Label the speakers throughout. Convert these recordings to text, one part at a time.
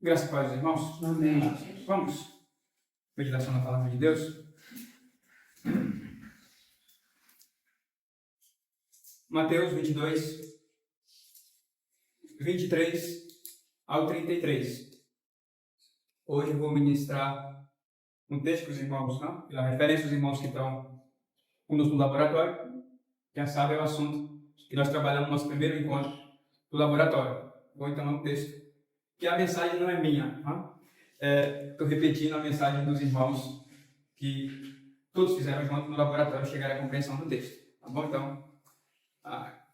Speaker 1: Graças a Deus, irmãos.
Speaker 2: Amém.
Speaker 1: Vamos. Meditação na palavra de Deus. Mateus 22, 23 ao 33. Hoje eu vou ministrar um texto para os irmãos, não? Pela referência dos irmãos que estão conosco no laboratório. Quem sabe é o assunto que nós trabalhamos no nosso primeiro encontro do laboratório. Vou então ler um texto, que a mensagem não é minha. Estou repetindo a mensagem dos irmãos que todos fizeram junto no laboratório chegar à compreensão do texto. Tá bom? Então,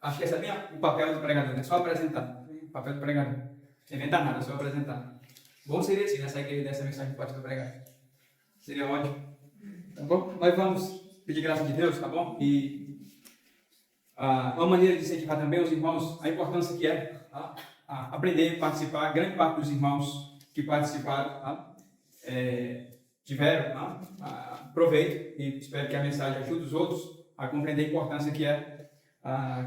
Speaker 1: acho que esse é o papel do pregador, né? Só apresentar. O papel do pregador. Não inventar nada, só apresentar. Bom seria assim, nessa igreja dessa mensagem pode ser pregar. Seria ótimo. Tá bom? Nós vamos pedir graça de Deus, tá bom? E uma maneira de incentivar também os irmãos, a importância que é aprender a participar. Grande parte dos irmãos que participaram tiveram proveito, e espero que a mensagem ajude os outros a compreender a importância que é,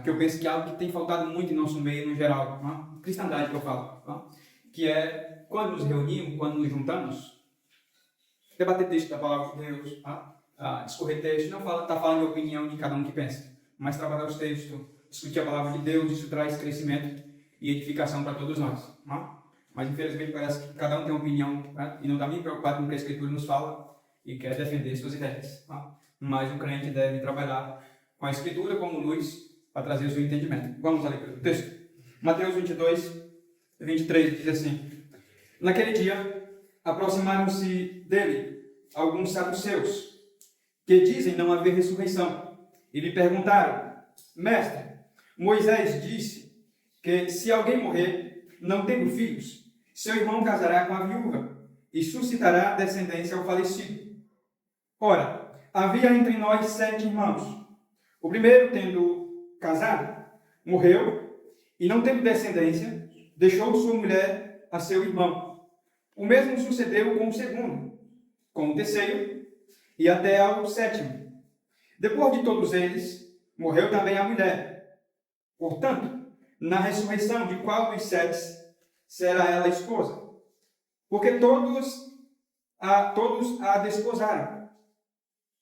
Speaker 1: que eu penso que é algo que tem faltado muito em nosso meio no geral, cristandade que eu falo, que é quando nos reunimos, quando nos juntamos, debater texto da palavra de Deus, discorrer texto, não está falando de opinião de cada um que pensa, mas trabalhar os textos, discutir a palavra de Deus, isso traz crescimento e edificação para todos nós. Mas infelizmente parece que cada um tem uma opinião, e não está nem preocupado com o que a Escritura nos fala e quer defender suas ideias. Mas o crente deve trabalhar com a Escritura como luz para trazer o seu entendimento. Vamos à leitura do texto. Mateus 22, 23 diz assim: Naquele dia, aproximaram-se dele alguns saduceus, que dizem não haver ressurreição, e lhe perguntaram: Mestre, Moisés disse que se alguém morrer, não tendo filhos, seu irmão casará com a viúva e suscitará descendência ao falecido. Ora, havia entre nós 7 irmãos. O primeiro, tendo casado, morreu, e não tendo descendência, deixou sua mulher a seu irmão. O mesmo sucedeu com o segundo, com o terceiro, e até ao 7º. Depois de todos eles, morreu também a mulher. Portanto, na ressurreição de qual dos 7 será ela esposa? Porque todos a desposaram.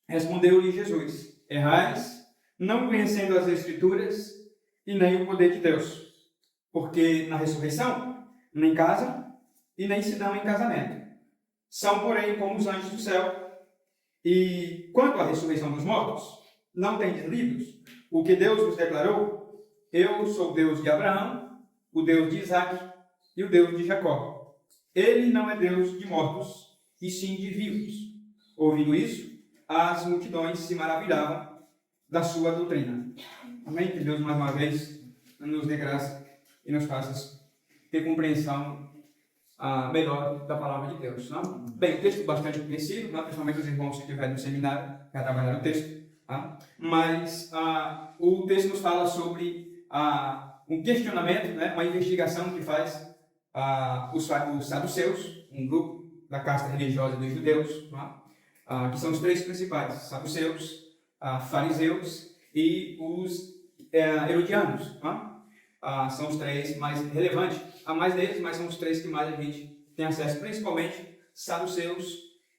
Speaker 1: Respondeu-lhe Jesus: Errais, não conhecendo as Escrituras e nem o poder de Deus. Porque na ressurreição nem casam e nem se dão em casamento. São, porém, como os anjos do céu. E quanto à ressurreição dos mortos, não tendes lidos o que Deus nos declarou? Eu sou o Deus de Abraão, o Deus de Isaque e o Deus de Jacó. Ele não é Deus de mortos, e sim de vivos. Ouvindo isso, as multidões se maravilhavam da sua doutrina. Amém? Que Deus, mais uma vez, nos dê graça e nos faça ter compreensão melhor da palavra de Deus. Não? Bem, o texto é bastante conhecido, principalmente os irmãos que estiverem no seminário, já trabalharam o texto. Mas o texto nos fala sobre um questionamento, uma investigação que faz os saduceus, um grupo da casta religiosa dos judeus, que são os 3 principais: saduceus, fariseus e os herodianos. São os 3 mais relevantes. Há mais deles, mas são os 3 que mais a gente tem acesso, principalmente saduceus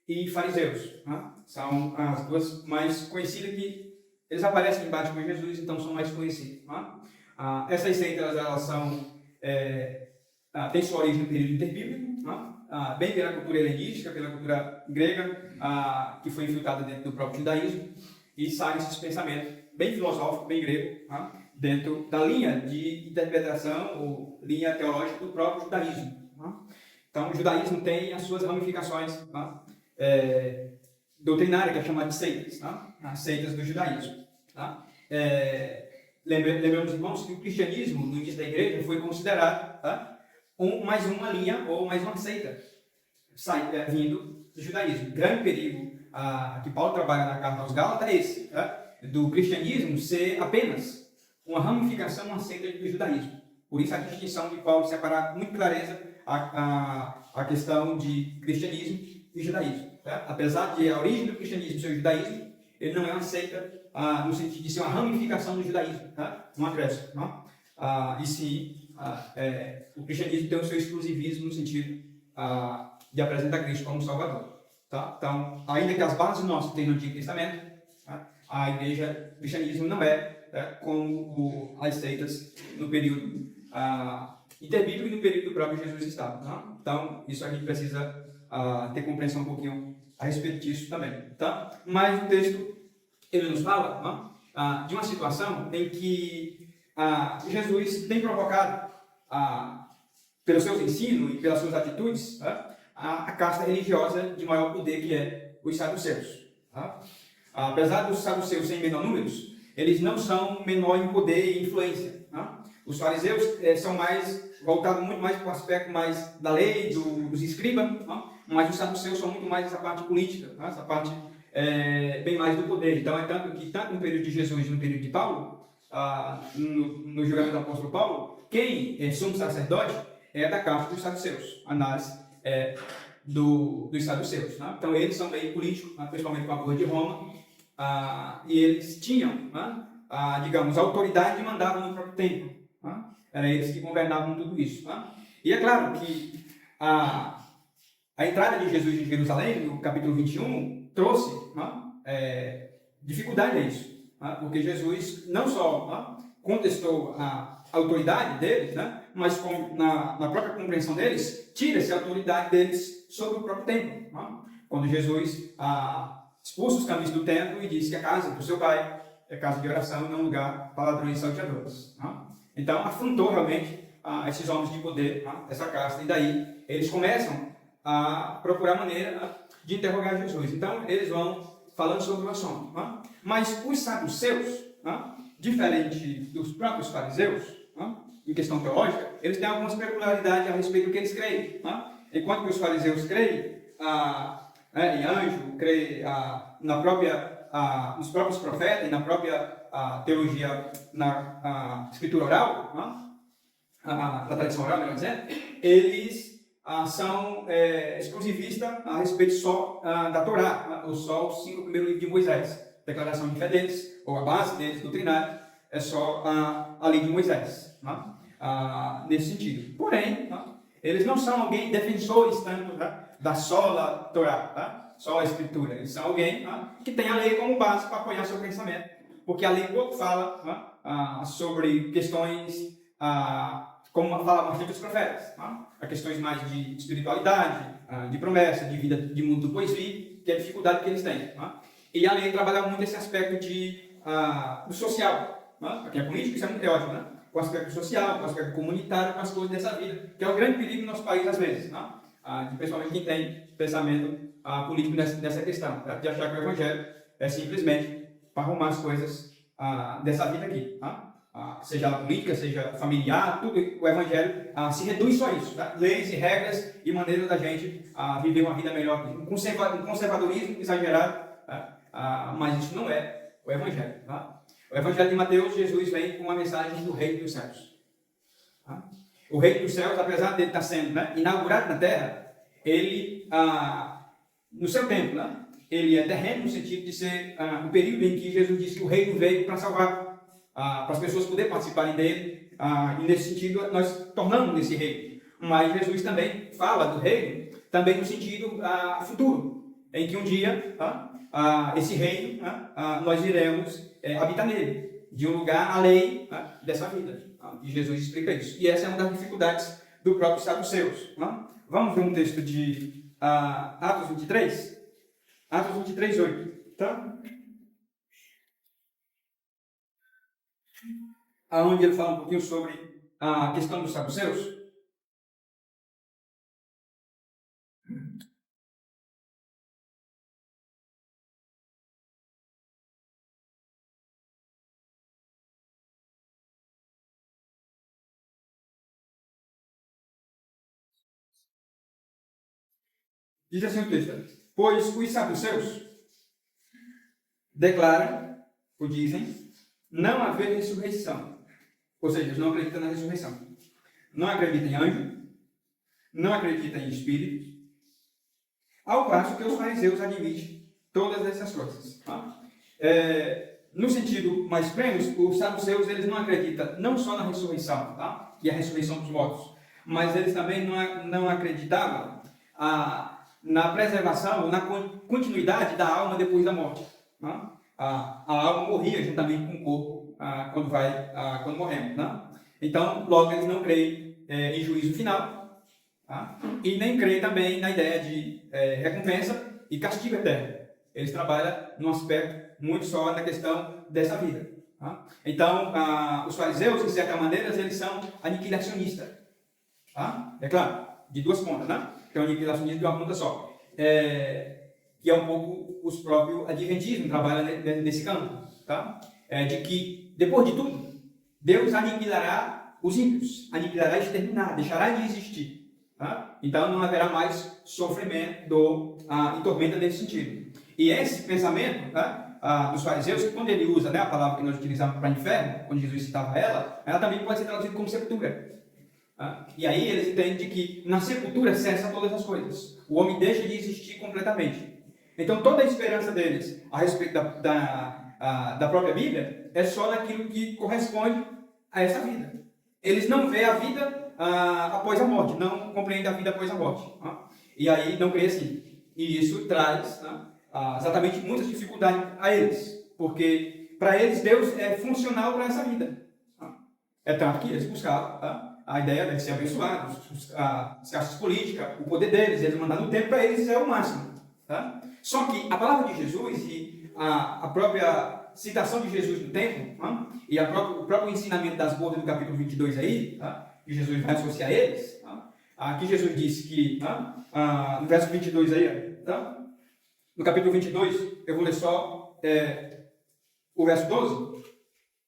Speaker 1: e fariseus. São as duas mais conhecidas, que eles aparecem embaixo com Jesus, então são mais conhecidas. Essas seitas, elas são tem sua origem no período interbíblico, bem pela cultura helenística, pela cultura grega, que foi infiltrada dentro do próprio judaísmo, e sai esses pensamentos bem filosóficos, bem grego, dentro da linha de interpretação ou linha teológica do próprio judaísmo. Então, o judaísmo tem as suas ramificações doutrinárias, que é chamada de seitas, as seitas do judaísmo. Lembramos, irmãos, que o cristianismo, no início da igreja, foi considerado mais uma linha ou mais uma seita vindo do judaísmo. Grande perigo que Paulo trabalha na carta aos Gálatas é esse, do cristianismo ser apenas uma ramificação, uma seita do judaísmo. Por isso a distinção de Paulo separar com muita clareza a questão de cristianismo e judaísmo. Apesar de a origem do cristianismo ser o judaísmo, ele não é uma seita no sentido de ser uma ramificação do judaísmo, um acréscimo. E sim, o cristianismo tem o seu exclusivismo no sentido de apresentar Cristo como Salvador. Tá? Então, ainda que as bases nossas tenham no Antigo Testamento, tá? A igreja, o cristianismo não é como as seitas no período interbíblico e no período do próprio Jesus estava. Tá? Então, isso a gente precisa ter compreensão um pouquinho a respeito disso também. Tá? Mas o texto, ele nos fala de uma situação em que Jesus tem provocado, pelos seus ensinos e pelas suas atitudes, a casta religiosa de maior poder, que é os saduceus. Tá? Apesar dos saduceus serem menor números, eles não são menor em poder e influência. Tá? Os fariseus são voltados muito mais para o aspecto mais da lei, dos escribas, tá? Mas os saduceus são muito mais essa parte política, tá? Essa parte bem mais do poder. Então, é tanto que, tanto no período de Jesus e no período de Paulo, no julgamento do apóstolo Paulo, quem é sumo sacerdote é da casta dos saduceus, análise dos saduceus. Tá? Então, eles são bem políticos, principalmente com a corte de Roma, e eles tinham, digamos, a autoridade de mandar no próprio templo. Tá? Era eles que governavam tudo isso. Tá? E é claro que a entrada de Jesus em Jerusalém, no capítulo 21, trouxe dificuldade a isso. Tá? Porque Jesus não só contestou a autoridade deles, né? Mas na própria compreensão deles, tira-se a autoridade deles sobre o próprio templo. Tá? Quando Jesus expulsa os caminhos do templo e diz que a casa do seu pai é casa de oração e não lugar para ladrões e salteadores. Tá? Então, afrontou realmente esses homens de poder, essa casta, e daí eles começam a procurar maneira de interrogar Jesus. Então, eles vão falando sobre o assunto. Mas os saduceus, diferente dos próprios fariseus, em questão teológica, eles têm algumas peculiaridades a respeito do que eles creem. Enquanto que os fariseus creem em anjo, creem nos próprios profetas e na própria teologia, na escritura oral, da tradição oral, melhor dizendo, eles são exclusivistas a respeito só da Torá, ou só os 5 primeiros livros de Moisés. Declaração de fé deles, ou a base deles, doutrinária, é só a lei de Moisés, nesse sentido. Porém, eles não são alguém defensores tanto da sola Torá, só a Escritura. Eles são alguém que tem a lei como base para apoiar seu pensamento. Porque a lei pouco fala sobre questões, como fala bastante os profetas, a questões mais de espiritualidade, de promessa, de vida, de mundo do poesia, que é a dificuldade que eles têm. E a lei trabalha muito esse aspecto do social. Aqui é político, isso é muito teórico, com o aspecto social, com o aspecto comunitário, com as coisas dessa vida, que é o grande perigo no nosso país às vezes, principalmente quem tem pensamento político nessa questão, de achar que o Evangelho é simplesmente para arrumar as coisas dessa vida aqui, seja a política, seja familiar, tudo o Evangelho se reduz só a isso, leis e regras e maneira da gente viver uma vida melhor, um conservadorismo exagerado, mas isso não é o Evangelho. O Evangelho de Mateus, Jesus vem com uma mensagem do Reino dos Céus. O Reino dos Céus, apesar de ele estar sendo inaugurado na Terra, ele, no seu tempo, ele é terreno no sentido de ser o período em que Jesus disse que o Reino veio para salvar, para as pessoas poderem participarem dele, e nesse sentido nós tornamos nesse Reino. Mas Jesus também fala do Reino, também no sentido futuro, em que um dia esse Reino, nós iremos habitar nele, de um lugar além dessa vida. E Jesus explica isso. E essa é uma das dificuldades do próprio saduceus. Vamos ver um texto de Atos 23? Atos 23, 8. Tá? Onde ele fala um pouquinho sobre a questão dos saduceus. Diz assim o texto: pois os saduceus declaram, ou dizem, não haver ressurreição. Ou seja, eles não acreditam na ressurreição. Não acreditam em anjo, não acreditam em espírito, ao passo que os fariseus admitem todas essas coisas. No sentido mais pleno, os saduceus eles não acreditam não só na ressurreição, que é a ressurreição dos mortos, mas eles também não acreditavam na preservação, na continuidade da alma depois da morte. Né? A alma morria juntamente com o corpo quando morremos. Né? Então, logo eles não creem em juízo final, tá? E nem creem também na ideia de recompensa e castigo eterno. Eles trabalham num aspecto muito só na questão dessa vida. Tá? Então, os fariseus, de certa maneira, eles são aniquilacionistas. Tá? É claro, de duas pontas, né? Tem um aniquilacionismo de uma ponta só. Que é um pouco os próprios adventistas trabalham nesse campo. Tá? De que, depois de tudo, Deus aniquilará os ímpios, aniquilará e exterminar, deixará de existir. Tá? Então não haverá mais sofrimento, dor e tormenta nesse sentido. E esse pensamento, tá, dos fariseus, quando ele usa, né, a palavra que nós utilizamos para inferno, quando Jesus citava ela também pode ser traduzida como sepultura. Tá? E aí eles entendem que na sepultura cessa todas as coisas. O homem deixa de existir completamente. Então toda a esperança deles a respeito da própria Bíblia é só naquilo que corresponde a essa vida. Eles não veem a vida após a morte, não compreendem a vida após a morte. Tá? E aí não creem assim. E isso traz exatamente muitas dificuldades a eles, porque para eles Deus é funcional para essa vida. Tá? É tanto que eles buscavam a ideia de ser abençoados, as caixas políticas, o poder deles, eles mandando o tempo para eles é o máximo. Tá? Só que a palavra de Jesus e a própria citação de Jesus no templo, tá? E o próprio ensinamento das bodas do capítulo 22 aí, tá? Que Jesus vai associar a eles, tá? Aqui Jesus disse que, no verso 22 aí, tá? No capítulo 22, eu vou ler só o verso 12.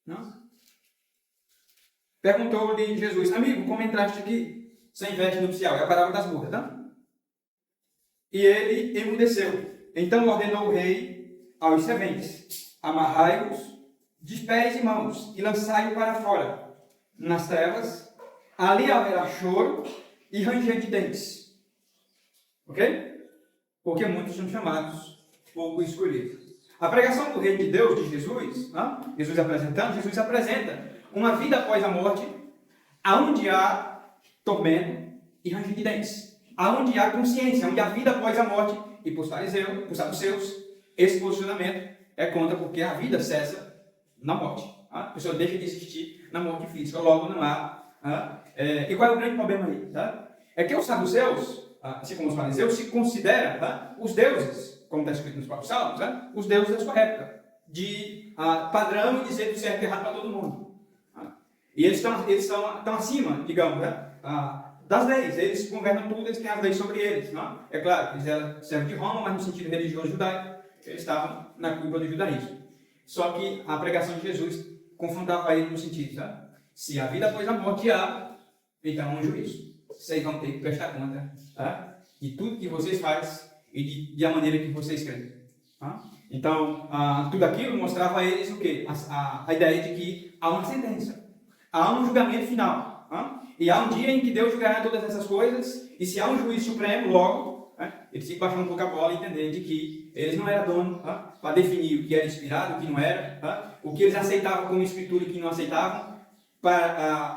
Speaker 1: Não? Perguntou-lhe Jesus: amigo, como entraste aqui sem veste nupcial? É a parábola das bodas, tá? E ele emudeceu. Então ordenou o rei aos serventes: amarrai-os de pés e mãos e lançai-o para fora, nas trevas. Ali haverá choro e ranger de dentes. Ok? Porque muitos são chamados, pouco escolhidos. A pregação do reino de Deus, de Jesus, Jesus apresenta uma vida após a morte, aonde há tormento e ranger de dentes, aonde há consciência, onde há vida após a morte. E para os fariseus, para os saduceus, esse posicionamento é contra, porque a vida cessa na morte. A pessoa deixa de existir na morte física, logo não há. E qual é o grande problema aí? Tá? É que os saduceus, assim como os fariseus, se consideram os deuses, como está escrito nos próprios salmos, os deuses da sua época, de padrão e dizer do certo e errado para todo mundo. E eles estão acima, digamos, das leis. Eles governam tudo, eles têm as leis sobre eles. Não? É claro, eles eram servos de Roma, mas no sentido religioso judaico, eles estavam na culpa do judaísmo. Só que a pregação de Jesus confrontava ele no sentido, tá? Se a vida após a morte há, então é um juízo. Vocês vão ter que prestar conta, tá? De tudo que vocês fazem e da maneira que vocês creem. Tá? Então, tudo aquilo mostrava a eles o quê? A ideia de que há uma sentença, há um julgamento final. Tá? E há um dia em que Deus julgará todas essas coisas, e se há um juízo supremo, logo, eles têm que baixar um pouco a bola e entender de que eles não eram donos para definir o que era inspirado, o que não era, o que eles aceitavam como escritura e o que não aceitavam,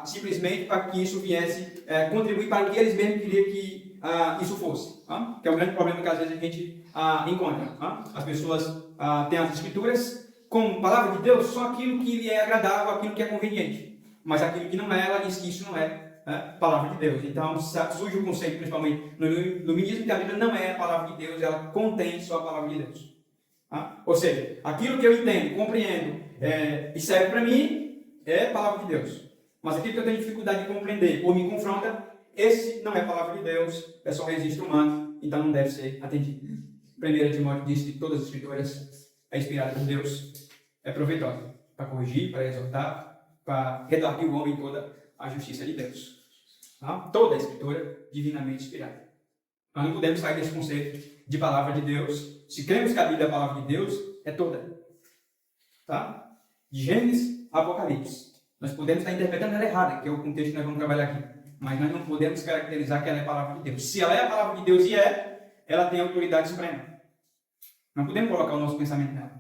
Speaker 1: simplesmente para que isso viesse contribuir para o que eles mesmos queriam que isso fosse. Que é o grande problema que às vezes a gente encontra. As pessoas têm as escrituras como palavra de Deus, só aquilo que lhe é agradável, aquilo que é conveniente. Mas aquilo que não é, ela diz que isso não é palavra de Deus. Então surge o conceito, principalmente no iluminismo, que a Bíblia não é a palavra de Deus, ela contém só a palavra de Deus. Ou seja, aquilo que eu entendo, compreendo e serve para mim é a palavra de Deus. Mas aquilo que eu tenho dificuldade de compreender ou me confronta, esse não é a palavra de Deus, é só um registro humano, então não deve ser atendido. 1 Timóteo diz que todas as escrituras é inspirada por Deus, é proveitosa para corrigir, para exortar, para redarguir o homem em toda a justiça de Deus. Toda a escritura divinamente inspirada. Nós não podemos sair desse conceito de palavra de Deus. Se cremos que a Bíblia é a palavra de Deus, é toda. Tá? De Gênesis a Apocalipse. Nós podemos estar interpretando ela errada, que é o contexto que nós vamos trabalhar aqui. Mas nós não podemos caracterizar que ela é a palavra de Deus. Se ela é a palavra de Deus ela tem autoridade suprema. Não podemos colocar o nosso pensamento nela.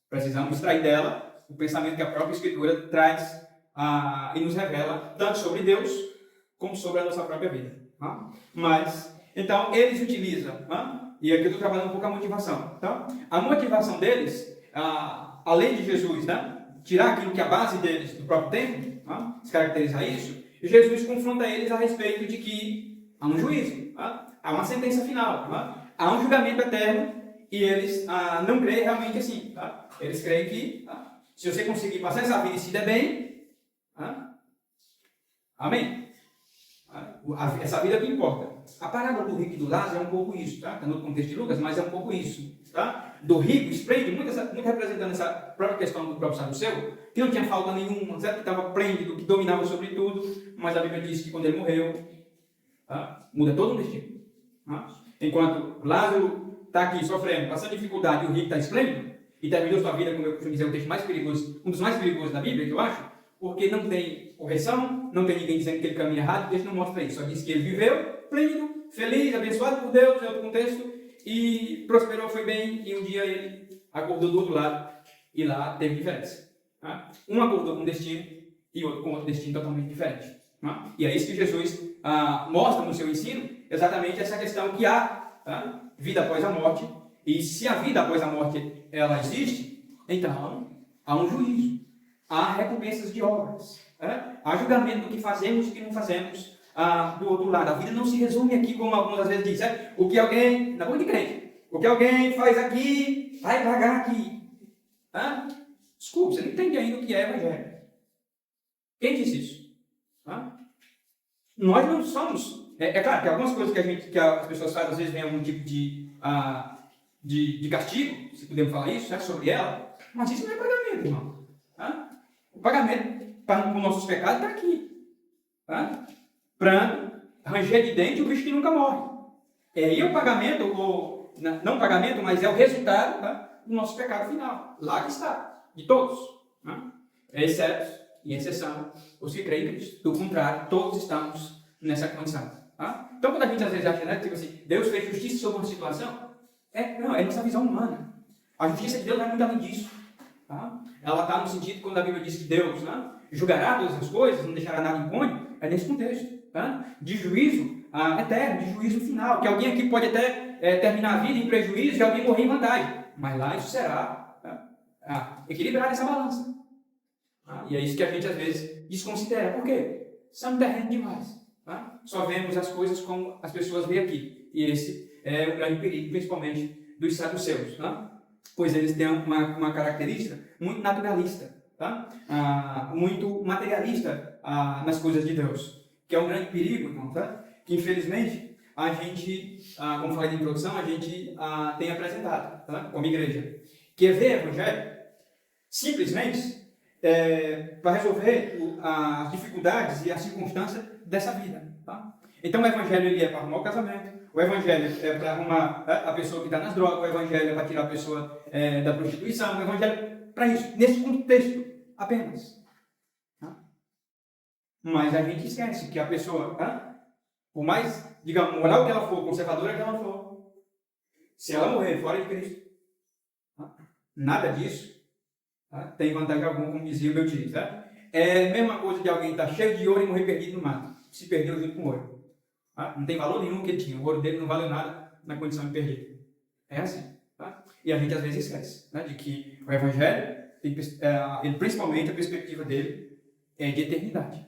Speaker 1: Precisamos extrair dela o pensamento que a própria Escritura traz e nos revela tanto sobre Deus como sobre a nossa própria vida. Mas Então, eles utilizam, e aqui eu estou trabalhando um pouco a motivação. Tá? A motivação deles, além de Jesus, tirar aquilo que é a base deles do próprio templo, se caracterizar isso, Jesus confronta eles a respeito de que há um juízo, há uma sentença final, há um julgamento eterno, e eles não creem realmente assim. Eles creem que se você conseguir passar essa vida e se der bem, amém. Essa vida é o que importa. A parábola do rico e do Lázaro é um pouco isso, tá? Está no contexto de Lucas, mas é um pouco isso, tá? Do rico, esplêndido, muito representando essa própria questão do próprio saduceu, que não tinha falta nenhuma, certo? Que estava plêndido, que dominava sobre tudo, mas a Bíblia diz que quando ele morreu, muda todo o destino. Enquanto Lázaro está aqui sofrendo, passando dificuldade, e o rico está esplêndido, e terminou sua vida, como eu costumo dizer, o texto mais perigoso, um dos mais perigosos da Bíblia, que eu acho, porque não tem correção, não tem ninguém dizendo que ele caminha errado, o texto não mostra isso, só diz que ele viveu pleno, feliz, abençoado por Deus, em outro contexto, e prosperou, foi bem, e um dia ele acordou do outro lado, e lá teve diferença. Um acordou com um destino, e outro com outro destino totalmente diferente. E é isso que Jesus mostra no seu ensino, exatamente essa questão que há vida após a morte, e se a vida após a morte ela existe, então há um juízo, há recompensas de obras, há julgamento do que fazemos e do que não fazemos do outro lado. A vida não se resume aqui, como algumas vezes dizem, o que alguém, na boca de crente, o que alguém faz aqui, vai pagar aqui. Desculpe, você não entende ainda o que é evangelho. Quem disse isso? Nós não somos. É claro que algumas coisas que as pessoas fazem, às vezes vem algum tipo de castigo, se podemos falar isso, sobre ela, mas isso não é pagamento, irmão. O pagamento para os nossos pecados está aqui. Pranto, ranger de dente, o bicho que nunca morre. E o pagamento, não o pagamento, mas é o resultado do nosso pecado final. Lá que está, de todos. Exceto, em exceção, os que creem em Cristo. Do contrário, todos estamos nessa condição. Então, quando a gente às vezes acha, tipo assim, Deus fez justiça sobre uma situação, não, é nossa visão humana. A justiça de Deus vai muito além disso. Ela está no sentido, quando a Bíblia diz que Deus julgará todas as coisas, não deixará nada impune, é nesse contexto. De juízo eterno, de juízo final, que alguém aqui pode até terminar a vida em prejuízo e alguém morrer em vantagem, mas lá isso será equilibrado essa balança. E é isso que a gente às vezes desconsidera. Por quê? Somos terreno demais. Só vemos as coisas como as pessoas veem aqui. E esse é o grande perigo, principalmente dos saduceus. Pois eles têm uma característica muito naturalista, muito materialista nas coisas de Deus, que é um grande perigo, irmão, que infelizmente a gente, como falei na introdução, a gente tem apresentado como igreja, que é ver o evangelho simplesmente para resolver as dificuldades e as circunstâncias dessa vida. Então o evangelho ele é para arrumar o casamento, o evangelho é para arrumar a pessoa que está nas drogas, o evangelho é para tirar a pessoa da prostituição, o evangelho é para isso, nesse contexto apenas. Mas a gente esquece que a pessoa, por mais, digamos, moral que ela for, conservadora que ela for, se ela morrer fora de Cristo, nada disso tem vantagem alguma, como dizia o meu tio. É a mesma coisa de alguém estar cheio de ouro e morrer perdido no mato. Se perdeu junto com o ouro. Não tem valor nenhum que ele tinha. O ouro dele não valeu nada na condição de perdido. É assim. E a gente às vezes esquece de que o Evangelho, ele, principalmente a perspectiva dele é de eternidade.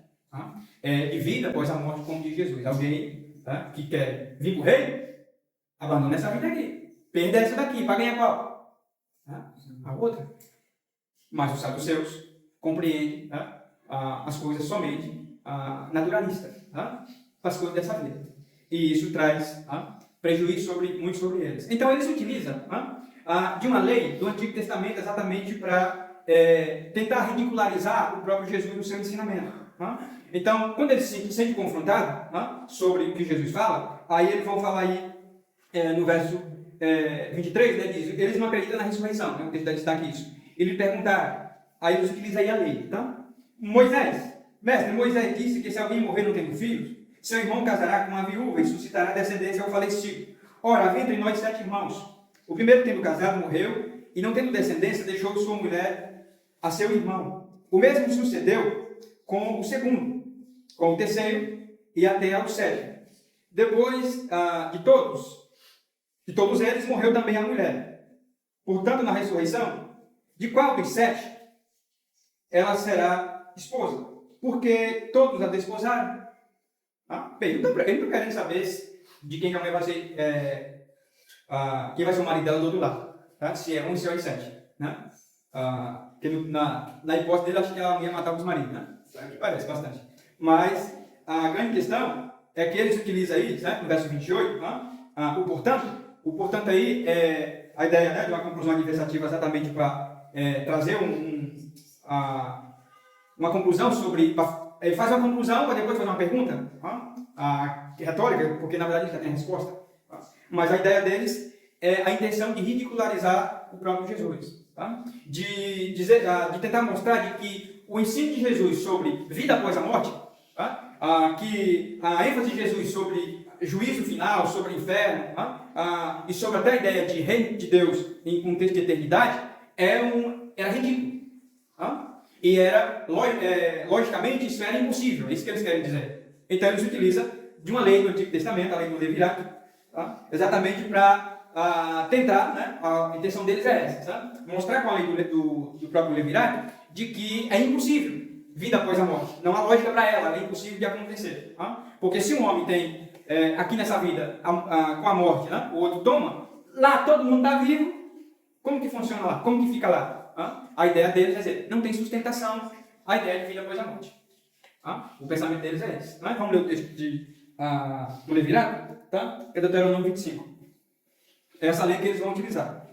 Speaker 1: De vida após a morte, como diz Jesus. Alguém que quer vir para o reino, abandona essa vida aqui. Perde essa daqui. Para ganhar qual? A outra. Mas os saduceus compreendem as coisas somente naturalistas, as coisas dessa vida. E isso traz prejuízo muito sobre eles. Então eles utilizam de uma lei do Antigo Testamento exatamente para tentar ridicularizar o próprio Jesus no seu ensinamento. Então, quando eles se sentem confrontados sobre o que Jesus fala, aí eles vão falar aí no verso 23, diz, eles não acreditam na ressurreição, o texto destaca isso. Ele perguntaram, aí eles utilizam aí a lei, Moisés, mestre, Moisés disse que se alguém morrer não tendo filhos, seu irmão casará com uma viúva e suscitará descendência ao falecido. Ora, havia entre nós 7 irmãos. O primeiro, tendo casado, morreu, e não tendo descendência, deixou sua mulher a seu irmão. O mesmo sucedeu com o segundo, com o terceiro e até ao 7º. Depois de todos eles, morreu também a mulher. Portanto, na ressurreição, de qual dos 7 ela será esposa? Porque todos a desposaram. Bem, ele não querendo saber de quem a mulher vai ser, quem vai ser o marido dela do outro lado. Tá? Se é 1 e se é 7. Né? Porque na hipótese dele, acho que ela ia matar os maridos. Né? Que parece bastante. Mas a grande questão é que eles utilizam aí, né, no verso 28, o portanto aí é a ideia, né, de uma conclusão adversativa exatamente para trazer uma conclusão sobre... Ele faz uma conclusão para depois fazer uma pergunta retórica, porque na verdade ele já tem a resposta. Mas a ideia deles é a intenção de ridicularizar o próprio Jesus. Tá? De tentar mostrar de que o ensino de Jesus sobre vida após a morte, que a ênfase de Jesus sobre juízo final, sobre o inferno, e sobre até a ideia de reino de Deus em contexto de eternidade, era ridículo. E logicamente, isso era impossível, é isso que eles querem dizer. Então, eles utilizam de uma lei do Antigo Testamento, a lei do Levirato, exatamente para tentar, né, a intenção deles é essa, mostrar com a lei do próprio Levirato, de que é impossível vida após a morte. Não há lógica para ela é impossível de acontecer. Porque se um homem tem, aqui nessa vida, com a morte, né, o outro toma, lá todo mundo está vivo, como que funciona lá? Como que fica lá? A ideia deles é dizer, não tem sustentação a ideia de vida após a morte. O pensamento deles é esse. Vamos ler o texto do Levirato, tá? É Deuteronômio 25. É essa lei que eles vão utilizar.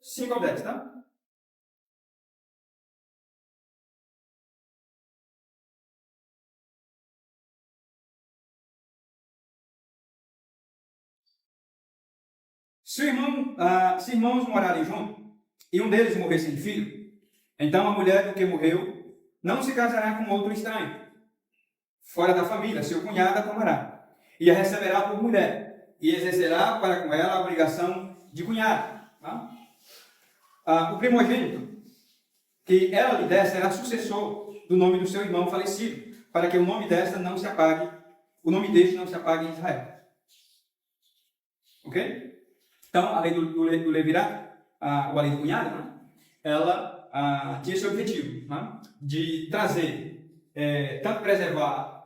Speaker 1: Cinco ao 10, tá? Se irmãos morarem juntos e um deles morrer sem filho, então a mulher do que morreu não se casará com outro estranho, fora da família, seu cunhado a tomará, e a receberá por mulher, e exercerá para com ela a obrigação de cunhado. O primogênito que ela lhe der será sucessor do nome do seu irmão falecido, para que o nome deste não se apague em Israel. Ok? Então, a lei do Levirato, ou a lei do cunhado, né, ela tinha esse objetivo, né, de trazer, tanto preservar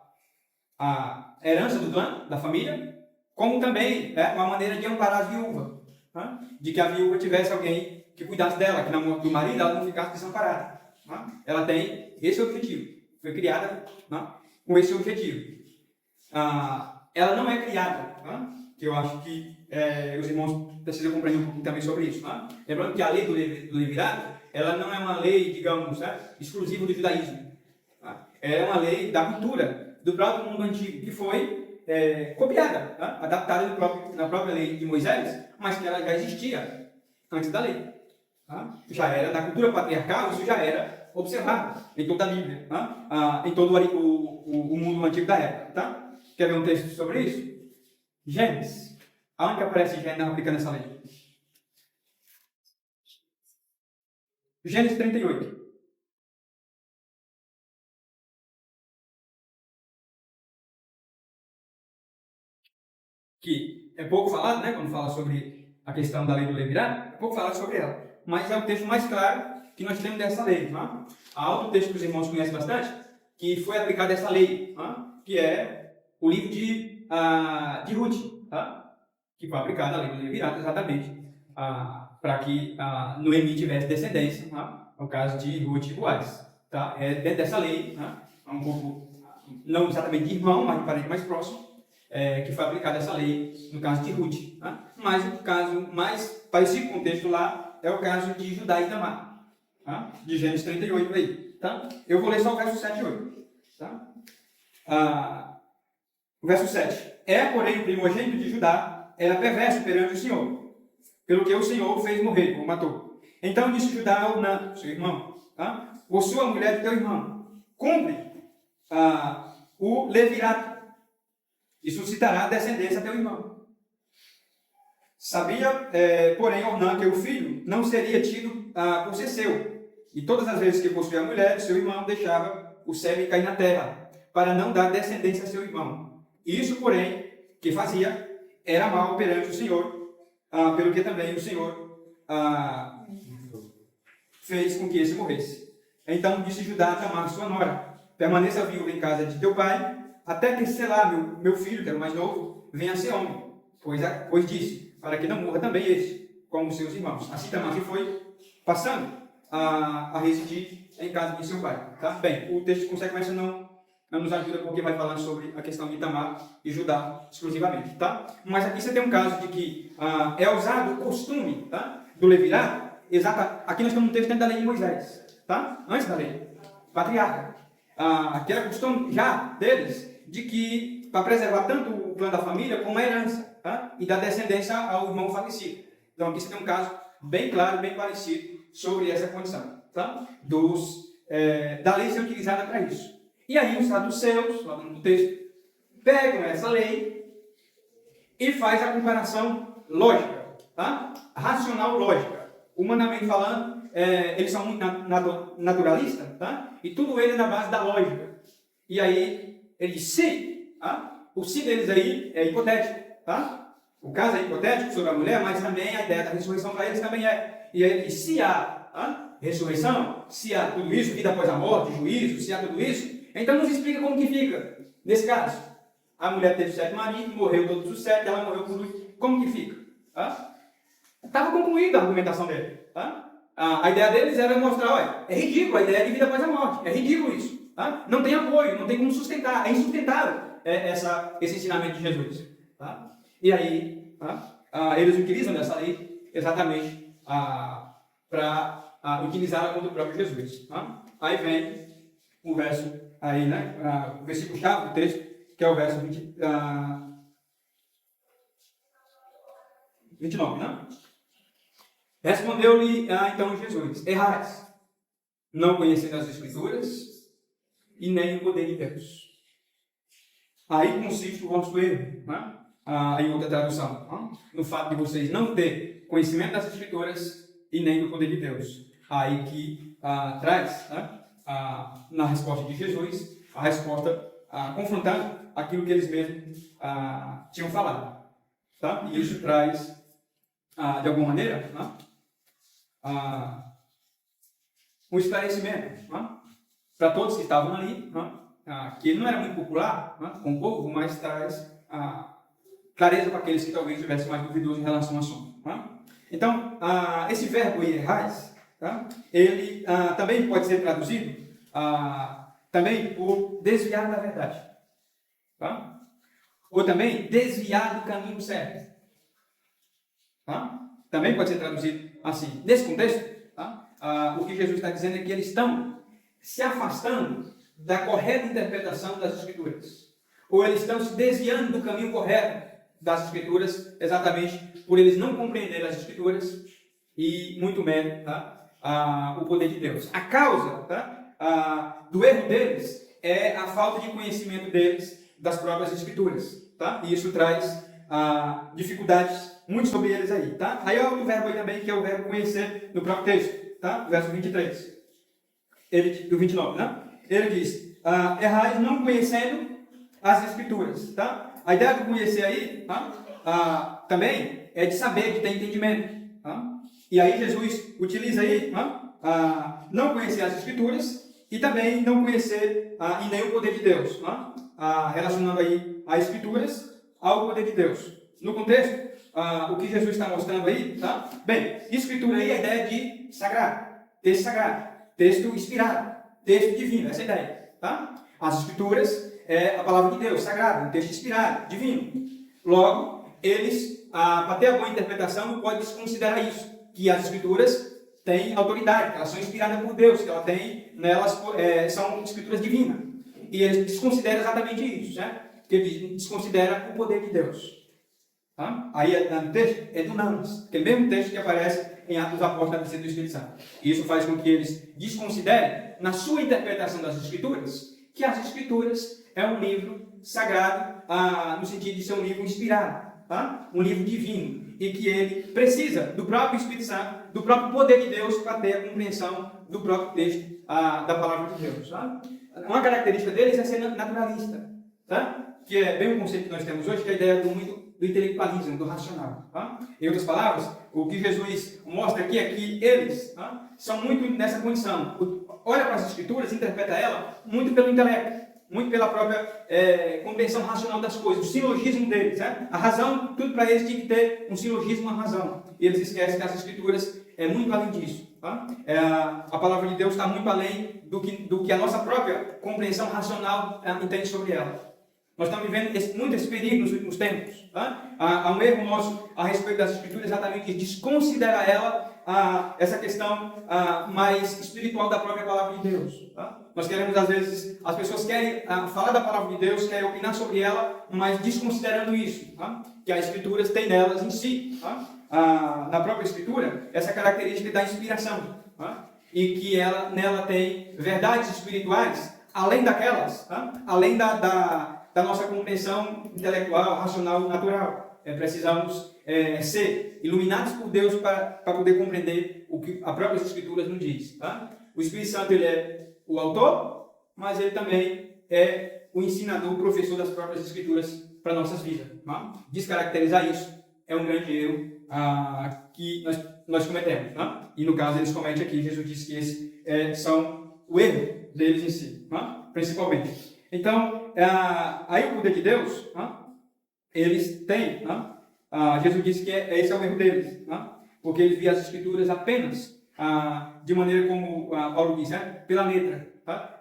Speaker 1: a herança do clã, da família, como também uma maneira de amparar a viúva, né, de que a viúva tivesse alguém que cuidasse dela, que na morte do marido ela não ficasse desamparada. Né? Ela tem esse objetivo, foi criada, né, com esse objetivo. Ela não é criada, né, que eu acho que os irmãos precisam compreender um pouquinho também sobre isso. Né? Lembrando que a lei do Levirato, ela não é uma lei, digamos, exclusiva do judaísmo. Tá? É uma lei da cultura do próprio mundo antigo, que foi copiada, tá? Adaptada na própria lei de Moisés, mas que ela já existia antes da lei. Tá? Já era da cultura patriarcal, isso já era observado em toda a Bíblia, tá? Em todo o mundo antigo da época. Tá? Quer ver um texto sobre isso? Gênesis. Aonde que aparece Gênesis aplicando essa lei? Gênesis 38. Que é pouco falado, né, quando fala sobre a questão da lei do Levirato, é pouco falado sobre ela. Mas é o texto mais claro que nós temos dessa lei. Tá? Há outro texto que os irmãos conhecem bastante, que foi aplicado essa lei, tá? Que é o livro de Ruth, tá? Que foi aplicada a lei do Levirato exatamente para que Noemi tivesse descendência, tá? No caso de Ruth e Boaz. Tá? É dentro dessa lei, tá? Um pouco, não exatamente de irmão, mas de parente mais próximo, que foi aplicada essa lei no caso de Ruth. Tá? Mas o caso mais parecido com o texto lá é o caso de Judá e Tamar, tá? De Gênesis 38 aí. Tá? Eu vou ler só o verso 7 e 8. Tá? O verso 7. Porém, o primogênito de Judá era perverso perante o Senhor, pelo que o Senhor fez morrer, ou matou. Então disse Judá a Onã, seu irmão, tá? Por sua mulher de teu irmão, cumpre o levirato, e suscitará descendência a teu irmão. Sabia, porém, Onã que o filho não seria tido por ser seu, E todas as vezes que possuía a mulher, seu irmão deixava o sêmen cair na terra, para não dar descendência a seu irmão. Isso, porém, que fazia, era mal perante o Senhor, pelo que também o Senhor fez com que esse morresse. Então disse Judá a Tamar, sua nora: permaneça viúva em casa de teu pai, até que Selá, meu filho, que era o mais novo, venha a ser homem. Pois disse, para que não morra também este, como seus irmãos. Assim Tamar se foi, passando a residir em casa de seu pai. Tá? Bem, o texto de consequência não nos ajuda, porque vai falar sobre a questão de Tamar e Judá exclusivamente. Tá? Mas aqui você tem um caso de que é usado o costume, tá, do levirato. Aqui nós estamos no texto dentro da lei de Moisés, tá? Antes da lei, patriarca. Aqui era costume já deles, de que, para preservar tanto o clã da família como a herança, tá? E dar descendência ao irmão falecido. Então aqui você tem um caso bem claro, bem parecido sobre essa condição, tá? Da lei ser utilizada para isso. E aí os saduceus, lá no texto, pegam essa lei e faz a comparação lógica, tá? Racional lógica. Humanamente falando, eles são muito naturalistas, tá? E tudo ele na base da lógica. E aí, ele diz se, tá? O se deles aí é hipotético, tá? O caso é hipotético sobre a mulher, mas também a ideia da ressurreição para eles também é. E aí ele diz, se há ressurreição, se há tudo isso, vida após a morte, juízo, se há tudo isso, então nos explica como que fica, nesse caso. A mulher teve 7 maridos, morreu todos os 7, ela morreu por 8, como que fica? Tá? Estava concluída a argumentação dele. Tá? A ideia deles era mostrar, olha, é ridículo a ideia de vida após a morte. É ridículo isso. Tá? Não tem apoio, não tem como sustentar. É insustentável esse ensinamento de Jesus. Tá? E aí, eles utilizam dessa lei exatamente para utilizá-la contra o próprio Jesus. Tá? Aí vem o verso, aí, né, o versículo-chave do texto, que é o verso 29, né? Respondeu-lhe então Jesus: errais, não conhecendo as Escrituras e nem o poder de Deus. Aí consiste o vosso erro, né? Em outra tradução, né? No fato de vocês não ter conhecimento das Escrituras e nem do poder de Deus. Aí que traz, né, na resposta de Jesus, a resposta confrontando aquilo que eles mesmos tinham falado. Tá? E isso traz, de alguma maneira, né, um esclarecimento, né, para todos que estavam ali, né, que ele não era muito popular, né, com o povo, mas traz clareza para aqueles que talvez estivessem mais duvidosos em relação ao assunto. Né? Então, esse verbo errais, tá, ele também pode ser traduzido também por desviar da verdade. Tá? Ou também desviar do caminho certo. Tá? Também pode ser traduzido assim. Nesse contexto, tá? O que Jesus está dizendo é que eles estão se afastando da correta interpretação das Escrituras. Ou eles estão se desviando do caminho correto das Escrituras, exatamente por eles não compreenderem as Escrituras e muito menos, tá, o poder de Deus. A causa, tá, do erro deles é a falta de conhecimento deles das próprias Escrituras. Tá? E isso traz dificuldades muito sobre eles aí. Tá? Aí há outro verbo aí também, que é o verbo conhecer no próprio texto. Tá? Verso 23. Do 29. Né? Ele diz, errais não conhecendo as Escrituras. Tá? A ideia de conhecer aí, tá, também é de saber, de ter entendimento. Tá? E aí Jesus utiliza aí, não conhecer as Escrituras e também não conhecer e nem o poder de Deus. Tá? Relacionando aí as Escrituras ao poder de Deus. No contexto, o que Jesus está mostrando aí, tá? Bem, Escritura aí é a ideia de sagrado, texto inspirado, texto divino, essa é a ideia. Tá? As Escrituras é a palavra de Deus, sagrado, um texto inspirado, divino. Logo, eles, para ter a boa interpretação, não podem desconsiderar isso, que as Escrituras têm autoridade, que elas são inspiradas por Deus, que nelas são Escrituras divinas. E eles desconsideram exatamente isso, né? Que eles desconsideram o poder de Deus. Tá? Aí no texto é dunamis, aquele mesmo texto que aparece em Atos dos Apóstolos na descida do Espírito Santo. E isso faz com que eles desconsiderem, na sua interpretação das Escrituras, que as Escrituras é um livro sagrado, no sentido de ser um livro inspirado, tá? Um livro divino, e que ele precisa do próprio Espírito Santo, do próprio poder de Deus para ter a compreensão do próprio texto da palavra de Deus. Tá? Uma característica deles é ser naturalista, tá? Que é bem o conceito que nós temos hoje, que é a ideia do intelectualismo, do racional. Tá? Em outras palavras, o que Jesus mostra aqui é que eles são muito nessa condição. Olha para as Escrituras, interpreta ela muito pelo intelecto, muito pela própria compreensão racional das coisas, o silogismo deles. Né? A razão, tudo para eles tinha que ter um silogismo, uma razão. E eles esquecem que as Escrituras é muito além disso. Tá? A palavra de Deus está muito além do que a nossa própria compreensão racional entende sobre ela. Nós estamos vivendo muito esse perigo nos últimos tempos. Tá? Há um erro nosso a respeito das Escrituras, exatamente desconsiderar essa questão mais espiritual da própria palavra de Deus. Tá? Nós queremos, às vezes, as pessoas querem falar da palavra de Deus, querem opinar sobre ela, mas desconsiderando isso, tá? Que as Escrituras têm nelas em si. Tá? Na própria Escritura, essa característica da inspiração. Tá? E que nela tem verdades espirituais, além daquelas, tá? Além da nossa compreensão intelectual, racional, natural. Precisamos ser iluminados por Deus para poder compreender o que a própria Escritura nos diz. Tá? O Espírito Santo ele é o autor, mas ele também é o ensinador, o professor das próprias Escrituras para nossas vidas. Tá? Descaracterizar isso é um grande erro que nós cometemos. Tá? E no caso eles cometem aqui, Jesus disse que esses são o erro deles em si, tá? Principalmente. Então, aí o poder de Deus, eles têm, Jesus disse que esse é o erro deles, porque eles viam as Escrituras apenas de maneira como Paulo diz, pela letra.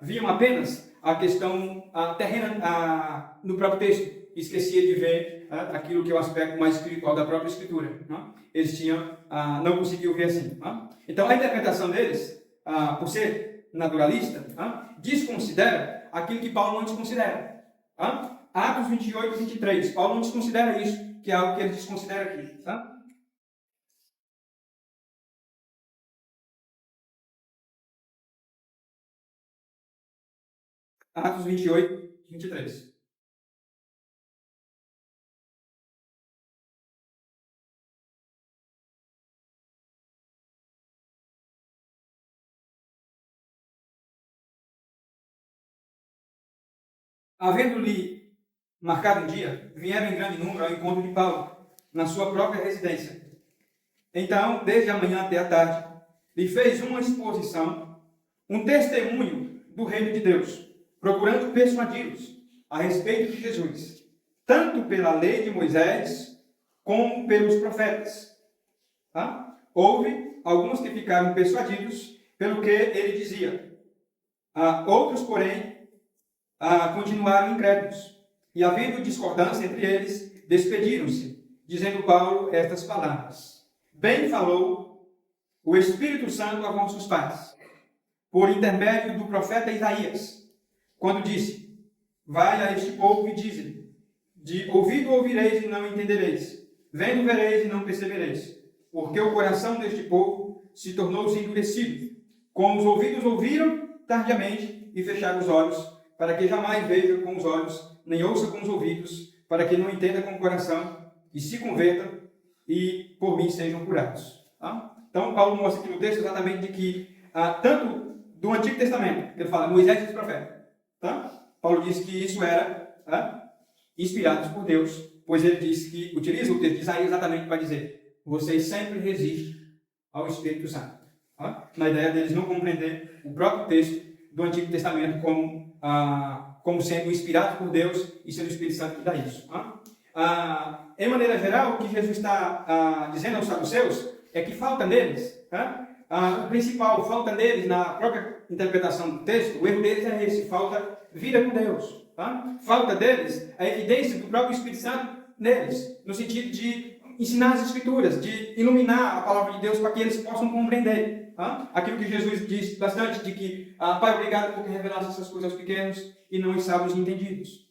Speaker 1: Viam apenas a questão terrena no próprio texto, esquecia de ver aquilo que é o aspecto mais espiritual da própria Escritura. Eles não conseguiam ver assim. Então, a interpretação deles, por ser naturalista, desconsidera aquilo que Paulo não desconsidera. Atos 28 e 23. Paulo não desconsidera isso, que é algo que ele desconsidera aqui. Atos 28 e 23. Havendo-lhe marcado um dia, vieram em grande número ao encontro de Paulo, na sua própria residência. Então, desde a manhã até a tarde, lhe fez uma exposição, um testemunho do reino de Deus, procurando persuadi-los a respeito de Jesus, tanto pela lei de Moisés, como pelos profetas. Houve alguns que ficaram persuadidos pelo que ele dizia. Outros, porém, continuaram incrédulos. E, havendo discordância entre eles, despediram-se, dizendo Paulo estas palavras: Bem falou o Espírito Santo a vossos pais, por intermédio do profeta Isaías, quando disse: Vai a este povo e dize-lhe: De ouvido ouvireis e não entendereis, vendo vereis e não percebereis, porque o coração deste povo se tornou-se endurecido, com os ouvidos ouviram tardiamente e fecharam os olhos, para que jamais veja com os olhos, nem ouça com os ouvidos, para que não entenda com o coração, e se converta, e por mim sejam curados. Então, Paulo mostra aqui no texto exatamente de que, tanto do Antigo Testamento, ele fala Moisés e os profetas, Paulo diz que isso era inspirado por Deus, pois ele diz que, utiliza o texto de Isaías exatamente para dizer: vocês sempre resistem ao Espírito Santo. Na ideia deles não compreender o próprio texto do Antigo Testamento como sendo inspirado por Deus e sendo o Espírito Santo que dá isso. Em maneira geral, o que Jesus está dizendo aos saduceus é que falta neles, o principal falta neles na própria interpretação do texto, o erro deles é esse: falta vida com Deus. Falta deles a evidência do próprio Espírito Santo neles, no sentido de ensinar as Escrituras, de iluminar a palavra de Deus para que eles possam compreender. Aquilo que Jesus diz bastante, de que Pai, obrigado por revelasse essas coisas aos pequenos e não aos sábios e entendidos.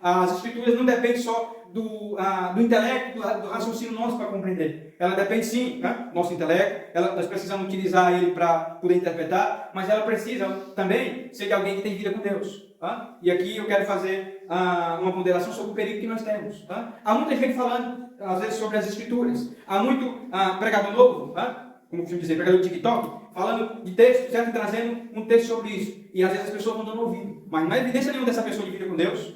Speaker 1: As Escrituras não dependem só do intelecto, do raciocínio nosso para compreender. Ela depende sim, do nosso intelecto, nós precisamos utilizar ele para poder interpretar, mas ela precisa também ser de alguém que tem vida com Deus. E aqui eu quero fazer uma ponderação sobre o perigo que nós temos. Há muita gente falando, às vezes, sobre as Escrituras. Há muito pregador novo, como costumo dizer, pregador de TikTok, falando de texto, certo? Trazendo um texto sobre isso. E às vezes as pessoas não dão ouvido. Mas não há evidência nenhuma dessa pessoa de vida com Deus.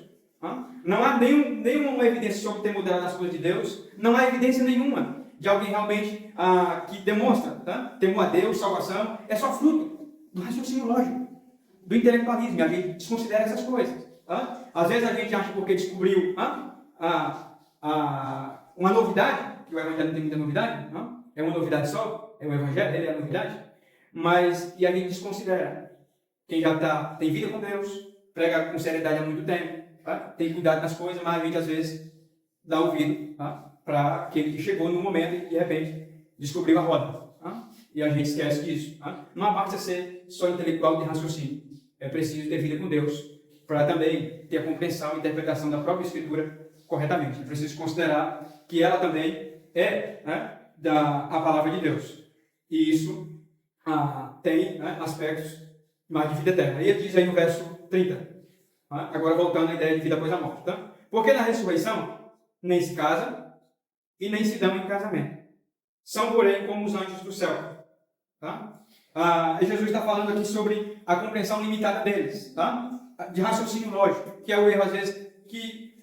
Speaker 1: Não há nenhuma evidência sobre ter mudado as coisas de Deus. Não há evidência nenhuma de alguém realmente que demonstra temor a Deus, salvação. É só fruto do raciocínio lógico, do intelectualismo. E a gente desconsidera essas coisas. Às vezes a gente acha porque descobriu uma novidade, que o Evangelho não tem muita novidade, não? É uma novidade só, é o Evangelho, ele é a novidade. E a gente desconsidera quem já tem vida com Deus, prega com seriedade há muito tempo, tem cuidado nas coisas, mas a gente às vezes dá ouvido para aquele que chegou no momento e de repente descobriu a roda. E a gente esquece disso. Não basta ser só intelectual de raciocínio. É preciso ter vida com Deus para também ter a compreensão e interpretação da própria Escritura corretamente. É preciso considerar que ela também é a palavra de Deus. E isso tem aspectos mais de vida eterna. E ele diz aí no verso 30, agora voltando à ideia de vida após a morte. Porque na ressurreição nem se casa e nem se dão em casamento. São, porém, como os anjos do céu. Jesus está falando aqui sobre a compreensão limitada deles, de raciocínio lógico, que é o erro, às vezes, que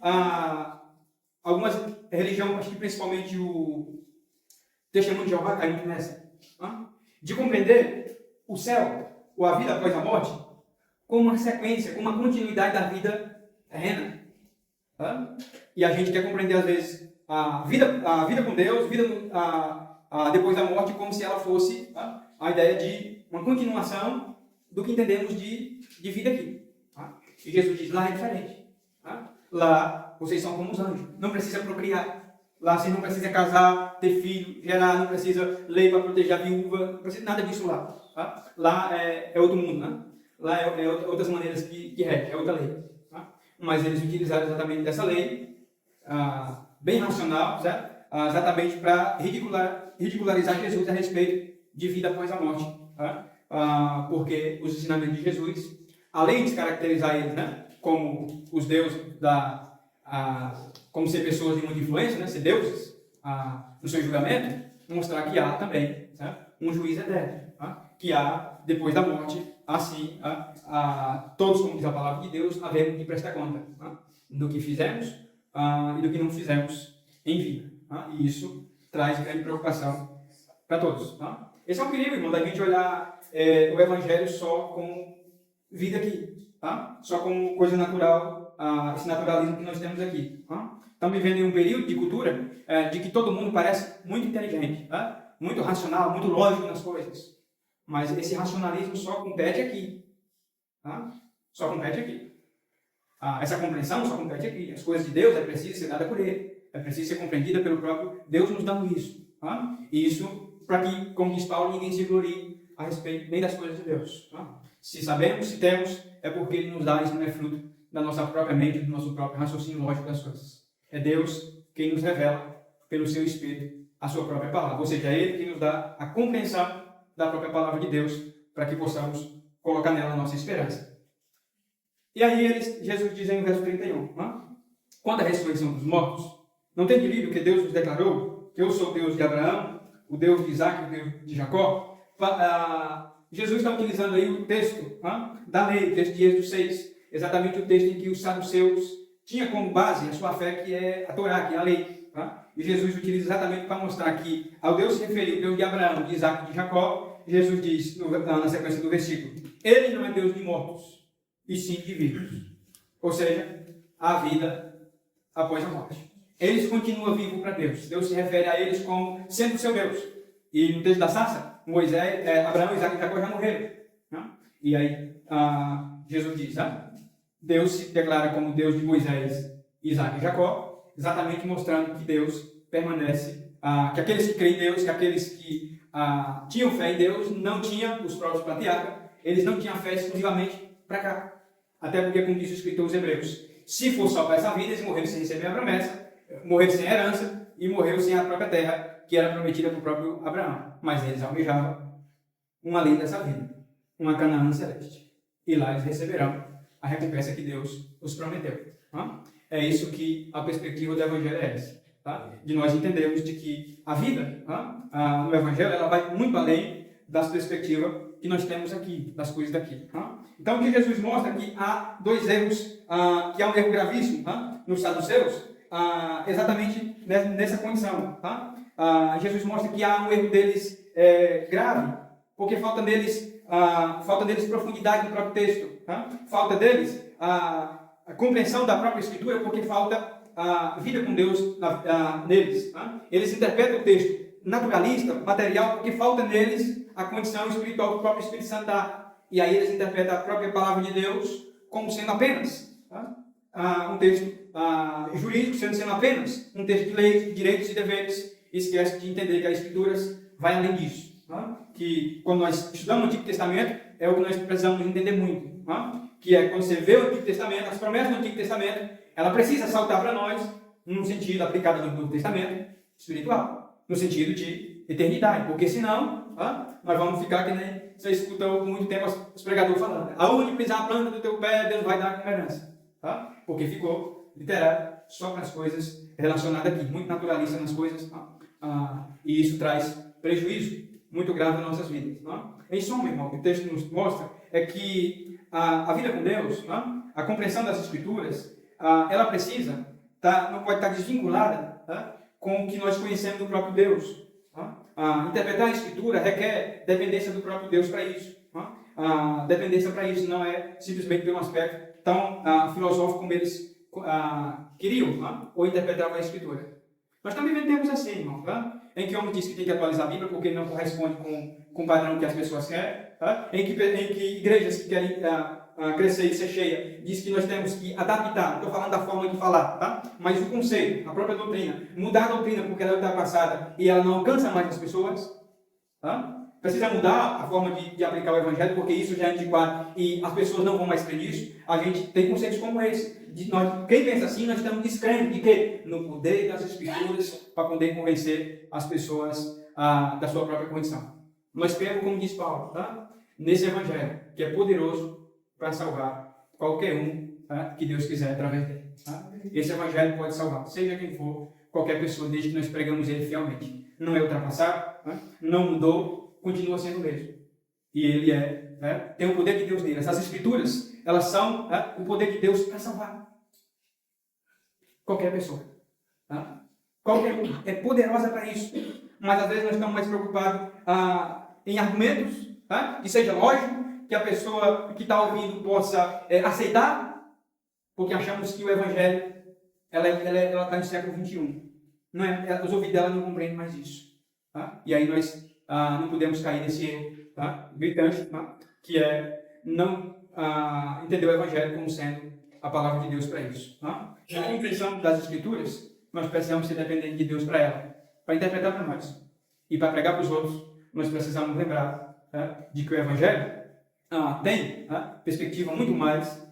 Speaker 1: algumas religiões, acho que principalmente o Testemunho de Jeová, cai muito nessa, de compreender o céu, ou a vida após a morte, como uma sequência, como uma continuidade da vida terrena. E a gente quer compreender, às vezes, a vida com Deus, depois da morte, como se ela fosse a ideia de uma continuação do que entendemos de vida aqui. E Jesus diz, lá é diferente. Lá vocês são como os anjos. Não precisa procriar. Lá você não precisa casar, ter filho, gerar, não precisa lei para proteger a viúva, não precisa nada disso lá. Lá é outro mundo. Lá é outras maneiras que rege, é outra lei. Mas eles utilizaram exatamente dessa lei, bem racional, certo? Exatamente para ridicularizar Jesus a respeito de vida após a morte. Porque os ensinamentos de Jesus, além de descaracterizar eles como os deuses, como ser pessoas de muita influência, ser deuses no seu julgamento, mostrar que há também um juiz eterno, que há, depois da morte, assim, todos, como diz a palavra de Deus, havemos de prestar conta do que fizemos e do que não fizemos em vida. E isso traz grande preocupação para todos. Esse é um perigo, irmão, da gente olhar o Evangelho só como vida aqui, só como coisa natural, esse naturalismo que nós temos aqui. Estamos vivendo em um período de cultura de que todo mundo parece muito inteligente, muito racional, muito lógico nas coisas. Mas esse racionalismo só compete aqui. Só compete aqui. Essa compreensão só compete aqui. As coisas de Deus é preciso ser dada por Ele. É preciso ser compreendida pelo próprio Deus nos dando isso. E isso para que, como diz Paulo, ninguém se glorie a respeito nem das coisas de Deus. Se sabemos, se temos, é porque Ele nos dá, isso não é fruto da nossa própria mente, do nosso próprio raciocínio lógico das coisas. É Deus quem nos revela, pelo seu Espírito, a sua própria palavra. Ou seja, é Ele que nos dá a compreensão da própria palavra de Deus, para que possamos colocar nela a nossa esperança. E aí Jesus diz em verso 31, quando a ressurreição dos mortos, não tem lido que Deus nos declarou que eu sou o Deus de Abraão, o Deus de Isaac, o Deus de Jacó? Jesus está utilizando aí o texto da lei, o texto de Êxodo 6, exatamente o texto em que os saduceus tinham como base a sua fé, que é a Torá, que é a lei. E Jesus utiliza exatamente para mostrar que, ao Deus se referir, o Deus de Abraão, de Isaac e de Jacó, Jesus diz, na sequência do versículo, Ele não é Deus de mortos, e sim de vivos. Ou seja, a vida após a morte. Eles continuam vivos para Deus. Deus se refere a eles como sendo seu Deus. E no texto da sarça, Abraão, Isaac e Jacó já morreram. E aí, Jesus diz, Deus se declara como Deus de Moisés, Isaac e Jacó, exatamente mostrando que Deus permanece, que aqueles que creem em Deus, que aqueles que tinham fé em Deus, não tinham os próprios patriarcas, eles não tinham fé exclusivamente para cá. Até porque, como diz o escritor aos Hebreus, se for só para essa vida, eles morreram sem receber a promessa, morreram sem herança e morreram sem a própria terra, que era prometida para o próprio Abraão. Mas eles almejavam uma lei dessa vida, uma Canaã celeste. E lá eles receberão a recompensa que Deus os prometeu. É isso que a perspectiva do Evangelho é essa. De nós entendermos de que a vida no Evangelho ela vai muito além das perspectivas que nós temos aqui, das coisas daqui. Tá? Então, o que Jesus mostra é que há dois erros, que há um erro gravíssimo, tá? Nos saduceus, exatamente nessa condição. Tá? Jesus mostra que há um erro deles grave, porque falta neles profundidade no próprio texto. Tá? Falta deles a compreensão da própria Escritura, porque falta a vida com Deus neles. Tá? Eles interpretam o texto naturalista, material, porque falta neles a condição espiritual que o próprio Espírito Santo dá. E aí eles interpretam a própria palavra de Deus como sendo apenas um texto jurídico, sendo apenas um texto de leis, de direitos e deveres, e esquece de entender que as Escrituras vai além disso. Tá? Que quando nós estudamos o Antigo Testamento, é o que nós precisamos entender muito. Tá? Que é quando você vê o Antigo Testamento, as promessas do Antigo Testamento, ela precisa saltar para nós num sentido aplicado no Novo Testamento espiritual, no sentido de eternidade, porque senão nós vamos ficar que nem você escuta por muito tempo os pregadores falando: aonde pisar a planta do teu pé, Deus vai dar como herança. Tá? Porque ficou literário só para as coisas relacionadas aqui, muito naturalista nas coisas, e isso traz prejuízo muito grave nas nossas vidas. Em suma, irmão, o que o texto nos mostra é que a vida com Deus, a compreensão das Escrituras, ela precisa, não pode estar desvinculada com o que nós conhecemos do próprio Deus. Interpretar a Escritura requer dependência do próprio Deus para isso. Dependência para isso não é simplesmente ter um aspecto tão filosófico como eles queriam, ou interpretavam a Escritura. Nós também vivemos assim, irmão, em que o homem diz que tem que atualizar a Bíblia porque não corresponde com o padrão que as pessoas querem, em que igrejas que querem crescer e ser cheia diz que nós temos que adaptar, estou falando da forma de falar, mas o conceito, a própria doutrina, mudar a doutrina porque ela é ultrapassada e ela não alcança mais as pessoas, precisa mudar a forma de aplicar o Evangelho porque isso já é antiquado e as pessoas não vão mais crer nisso. A gente tem conceitos como esse. Quem pensa assim, nós estamos descrendo de quê? No poder das Escrituras para poder convencer as pessoas da sua própria condição. Nós cremos, como diz Paulo, nesse Evangelho, que é poderoso para salvar qualquer um que Deus quiser através dele. Esse Evangelho pode salvar, seja quem for, qualquer pessoa, desde que nós pregamos ele fielmente. Não é ultrapassado, não mudou, continua sendo o mesmo. E ele tem o poder de Deus nele. Essas Escrituras, elas são o poder de Deus para salvar qualquer pessoa. Qualquer um. É poderosa para isso. Mas às vezes nós estamos mais preocupados em argumentos, que seja lógico, que a pessoa que está ouvindo possa aceitar, porque achamos que o Evangelho ela está no século XXI. Não é? Os ouvidos dela não compreendem mais isso. E aí nós não podemos cair nesse erro gritante, que é não entender o Evangelho como sendo a palavra de Deus para isso. Na compreensão das Escrituras, nós precisamos ser dependentes de Deus para ela, para interpretar para nós. E para pregar para os outros, nós precisamos lembrar de que o Evangelho tem perspectiva muito mais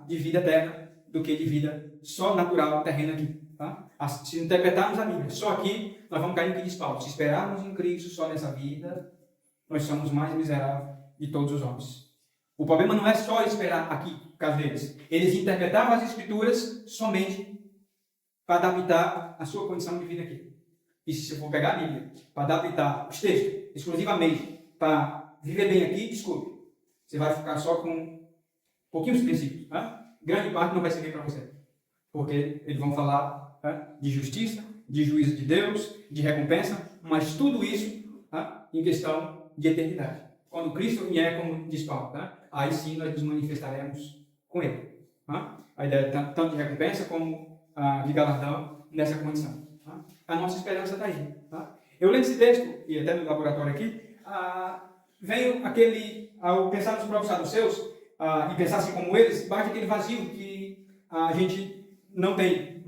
Speaker 1: de vida eterna do que de vida só natural, terrena aqui. Se interpretarmos a Bíblia só aqui, nós vamos cair no que diz Paulo: se esperarmos em Cristo só nessa vida, nós somos mais miseráveis de todos os homens. O problema não é só esperar aqui, por causa deles. Eles interpretavam as Escrituras somente para adaptar a sua condição de vida aqui. E se você for pegar a Bíblia para adaptar os textos exclusivamente para viver bem aqui, desculpe, você vai ficar só com pouquinhos princípios. Grande parte não vai servir para você, porque eles vão falar de justiça, de juízo de Deus, de recompensa, mas tudo isso em questão de eternidade. Quando Cristo vier, como diz Paulo, aí sim nós nos manifestaremos com Ele. A ideia tanto de recompensa como de galardão nessa condição. A nossa esperança está aí. Eu lendo esse texto, e até no laboratório aqui, veio ao pensar nos próprios saduceus, e pensar assim como eles, bate aquele vazio que a gente não tem.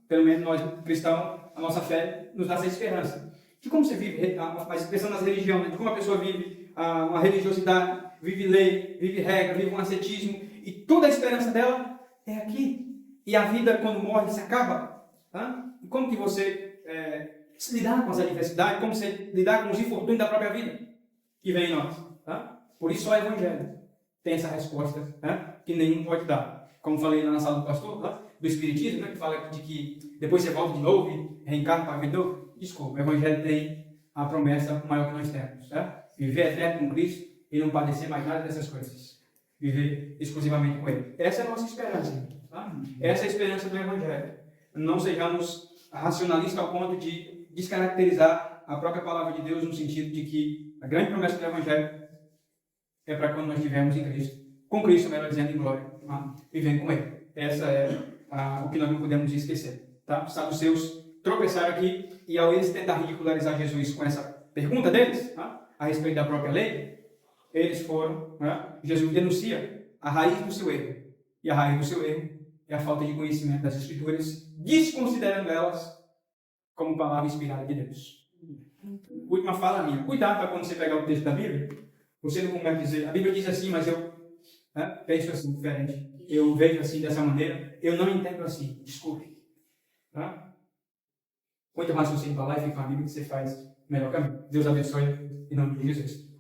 Speaker 1: Pelo menos nós cristãos, a nossa fé nos dá essa esperança. De como você vive, mas pensando nas religiões, de como a pessoa vive uma religiosidade, vive lei, vive regra, vive um ascetismo, e toda a esperança dela é aqui. E a vida, quando morre, se acaba. E como que você se lidar com as adversidades, como você lidar com os infortúnios da própria vida que vem em nós. Por isso, só o Evangelho tem essa resposta que nenhum pode dar. Como falei na sala do pastor, do Espiritismo, que fala de que depois você volta de novo e reencarna para a vida. Desculpa, o Evangelho tem a promessa maior que nós temos. Viver eterno com Cristo e não padecer mais nada dessas coisas. Viver exclusivamente com Ele. Essa é a nossa esperança. Tá? Essa é a esperança do Evangelho. Não sejamos racionalistas ao ponto de descaracterizar a própria palavra de Deus no sentido de que a grande promessa do Evangelho é para quando nós estivermos em Cristo. Com Cristo, melhor dizendo, em glória. Tá? Vivendo com Ele. Essa é o que nós não podemos esquecer. Tá? Os saduceus tropeçaram aqui e ao eles tentar ridicularizar Jesus com essa pergunta deles, tá? A respeito da própria lei, eles foram, né? Jesus denuncia a raiz do seu erro. E a raiz do seu erro é a falta de conhecimento das Escrituras, desconsiderando elas como palavra inspirada de Deus. Última fala minha. Cuidado para quando você pegar o texto da Bíblia, você não começa a dizer, a Bíblia diz assim, mas eu penso assim, diferente. Eu vejo assim, dessa maneira, eu não entendo assim. Desculpe. Tá? Põe teu raciocínio para lá e fica com a Bíblia que você faz o melhor caminho. Deus abençoe em nome de Jesus.